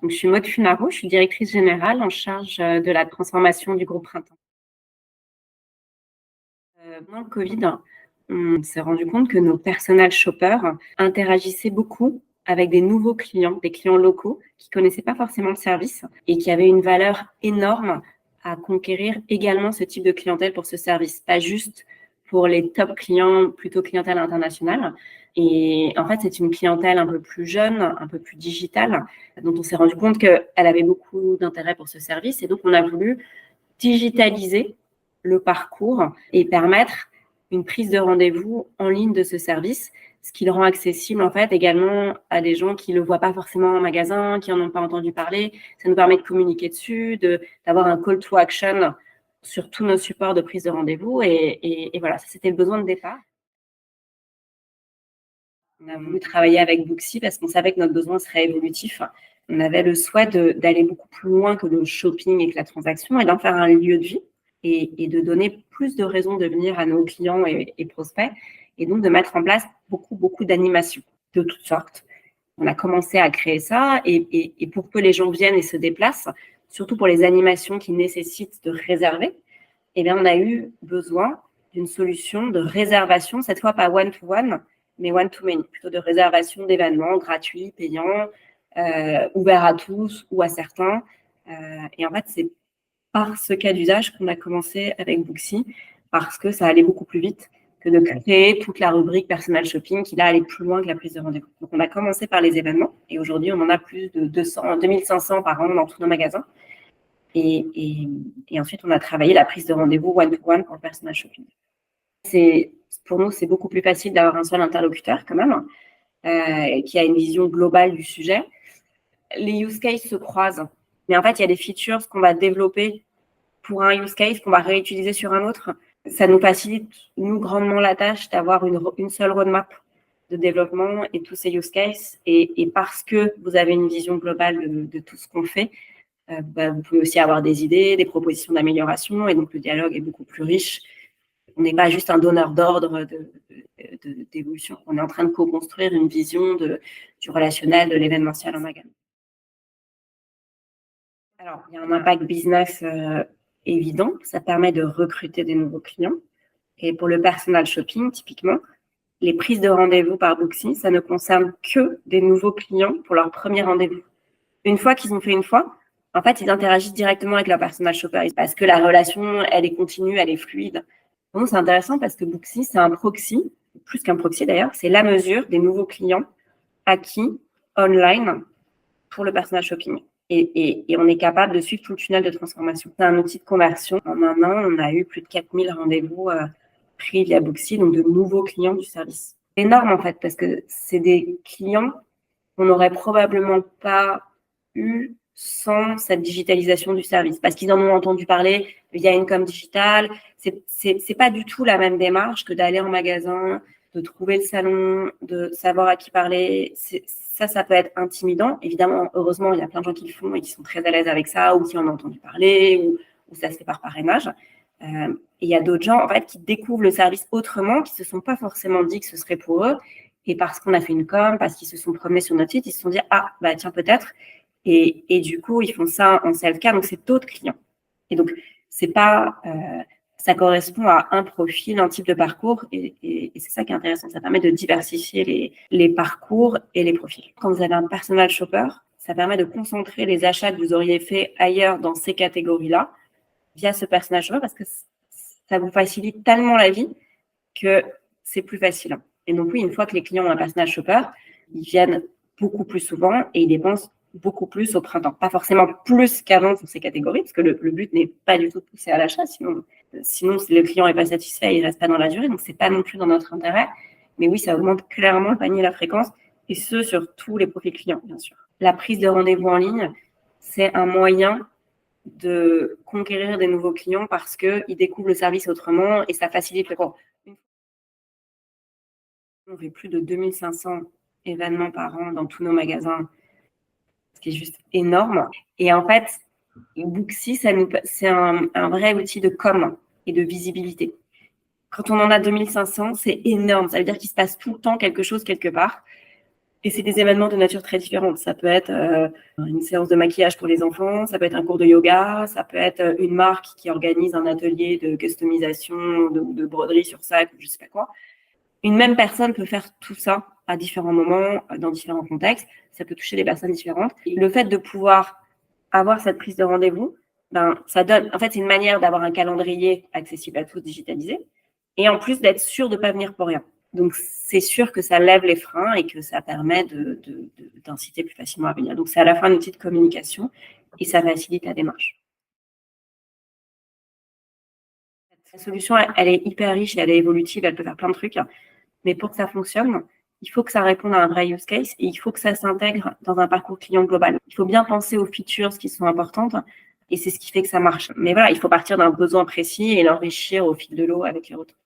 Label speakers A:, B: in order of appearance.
A: Donc, je suis Maud Funaro, je suis directrice générale en charge de la transformation du groupe Printemps. Pendant le Covid, on s'est rendu compte que nos personal shoppers interagissaient beaucoup avec des nouveaux clients, des clients locaux qui connaissaient pas forcément le service et qui avaient une valeur énorme à conquérir également ce type de clientèle pour ce service, pas juste pour les top clients, plutôt clientèle internationale. Et en fait, c'est une clientèle un peu plus jeune, un peu plus digitale, dont on s'est rendu compte qu'elle avait beaucoup d'intérêt pour ce service. Et donc, on a voulu digitaliser le parcours et permettre une prise de rendez-vous en ligne de ce service, ce qui le rend accessible en fait également à des gens qui ne le voient pas forcément en magasin, qui n'en ont pas entendu parler. Ça nous permet de communiquer dessus, d'avoir un call to action sur tous nos supports de prise de rendez-vous. Et voilà, ça c'était le besoin de départ. On a voulu travailler avec Booksy parce qu'on savait que notre besoin serait évolutif. On avait le souhait d'aller beaucoup plus loin que le shopping et que la transaction et d'en faire un lieu de vie et de donner plus de raisons de venir à nos clients et prospects et donc de mettre en place beaucoup d'animations de toutes sortes. On a commencé à créer ça et pour que les gens viennent et se déplacent, surtout pour les animations qui nécessitent de réserver, eh bien, on a eu besoin d'une solution de réservation, cette fois pas one-to-one, mais one-to-many, plutôt de réservation d'événements gratuits, payants, ouverts à tous ou à certains. Et en fait, c'est par ce cas d'usage qu'on a commencé avec Booksy, parce que ça allait beaucoup plus vite que de créer toute la rubrique personal shopping qui là allait plus loin que la prise de rendez-vous. Donc, on a commencé par les événements et aujourd'hui, on en a plus de 2500 par an dans tous nos magasins. Et ensuite, on a travaillé la prise de rendez-vous one-to-one pour le personal shopping. Pour nous, c'est beaucoup plus facile d'avoir un seul interlocuteur quand même, qui a une vision globale du sujet. Les use cases se croisent, mais en fait, il y a des features qu'on va développer pour un use case qu'on va réutiliser sur un autre. Ça nous facilite, nous, grandement la tâche d'avoir une seule roadmap de développement et tous ces use cases. Et parce que vous avez une vision globale de tout ce qu'on fait, vous pouvez aussi avoir des idées, des propositions d'amélioration, et donc le dialogue est beaucoup plus riche. On n'est pas juste un donneur d'ordre d'évolution. On est en train de co-construire une vision du relationnel, de l'événementiel en magasin. Alors, il y a un impact business évident. Ça permet de recruter des nouveaux clients. Et pour le personal shopping, typiquement, les prises de rendez-vous par Booksy, ça ne concerne que des nouveaux clients pour leur premier rendez-vous. Une fois qu'ils ont fait une fois, en fait, ils interagissent directement avec leur personal shopper parce que la relation, elle est continue, elle est fluide. Donc, c'est intéressant parce que Booksy, c'est un proxy, plus qu'un proxy d'ailleurs, c'est la mesure des nouveaux clients acquis online pour le personal shopping. Et on est capable de suivre tout le tunnel de transformation. C'est un outil de conversion. En un an, on a eu plus de 4000 rendez-vous pris via Booksy, donc de nouveaux clients du service. C'est énorme en fait parce que c'est des clients qu'on n'aurait probablement pas eu sans cette digitalisation du service, parce qu'ils en ont entendu parler via une com digitale. C'est pas du tout la même démarche que d'aller en magasin, de trouver le salon, de savoir à qui parler. Ça peut être intimidant. Évidemment, heureusement, il y a plein de gens qui le font et qui sont très à l'aise avec ça, ou qui en ont entendu parler, ou ça se fait par parrainage. Et il y a d'autres gens, en fait, qui découvrent le service autrement, qui se sont pas forcément dit que ce serait pour eux. Et parce qu'on a fait une com, parce qu'ils se sont promenés sur notre site, ils se sont dit « Ah, bah tiens, peut-être ». Et du coup, ils font ça en self-care, donc c'est d'autres clients. Et donc, c'est pas, ça correspond à un profil, un type de parcours, et c'est ça qui est intéressant. Ça permet de diversifier les parcours et les profils. Quand vous avez un personal shopper, ça permet de concentrer les achats que vous auriez fait ailleurs dans ces catégories-là via ce personal shopper parce que ça vous facilite tellement la vie que c'est plus facile. Et donc oui, une fois que les clients ont un personal shopper, ils viennent beaucoup plus souvent et ils dépensent beaucoup plus au printemps. Pas forcément plus qu'avant pour ces catégories, parce que le but n'est pas du tout de pousser à l'achat, sinon si le client n'est pas satisfait, il ne reste pas dans la durée, donc ce n'est pas non plus dans notre intérêt. Mais oui, ça augmente clairement le panier et la fréquence, et ce, sur tous les profils clients, bien sûr. La prise de rendez-vous en ligne, c'est un moyen de conquérir des nouveaux clients parce qu'ils découvrent le service autrement et ça facilite le cours. On fait plus de 2500 événements par an dans tous nos magasins, ce qui est juste énorme. Et en fait, Booksy, c'est un vrai outil de com et de visibilité. Quand on en a 2500, c'est énorme. Ça veut dire qu'il se passe tout le temps quelque chose quelque part. Et c'est des événements de nature très différente. Ça peut être une séance de maquillage pour les enfants, ça peut être un cours de yoga, ça peut être une marque qui organise un atelier de customisation, de broderie sur sac, je sais pas quoi. Une même personne peut faire tout ça à différents moments, dans différents contextes. Ça peut toucher des personnes différentes. Et le fait de pouvoir avoir cette prise de rendez-vous, ben, ça donne, en fait, c'est une manière d'avoir un calendrier accessible à tous, digitalisé. Et en plus d'être sûr de ne pas venir pour rien. Donc, c'est sûr que ça lève les freins et que ça permet d'inciter plus facilement à venir. Donc, c'est à la fois un outil de communication et ça facilite la démarche. La solution, elle est hyper riche et elle est évolutive, elle peut faire plein de trucs. Mais pour que ça fonctionne, il faut que ça réponde à un vrai use case et il faut que ça s'intègre dans un parcours client global. Il faut bien penser aux features qui sont importantes et c'est ce qui fait que ça marche. Mais voilà, il faut partir d'un besoin précis et l'enrichir au fil de l'eau avec les retours.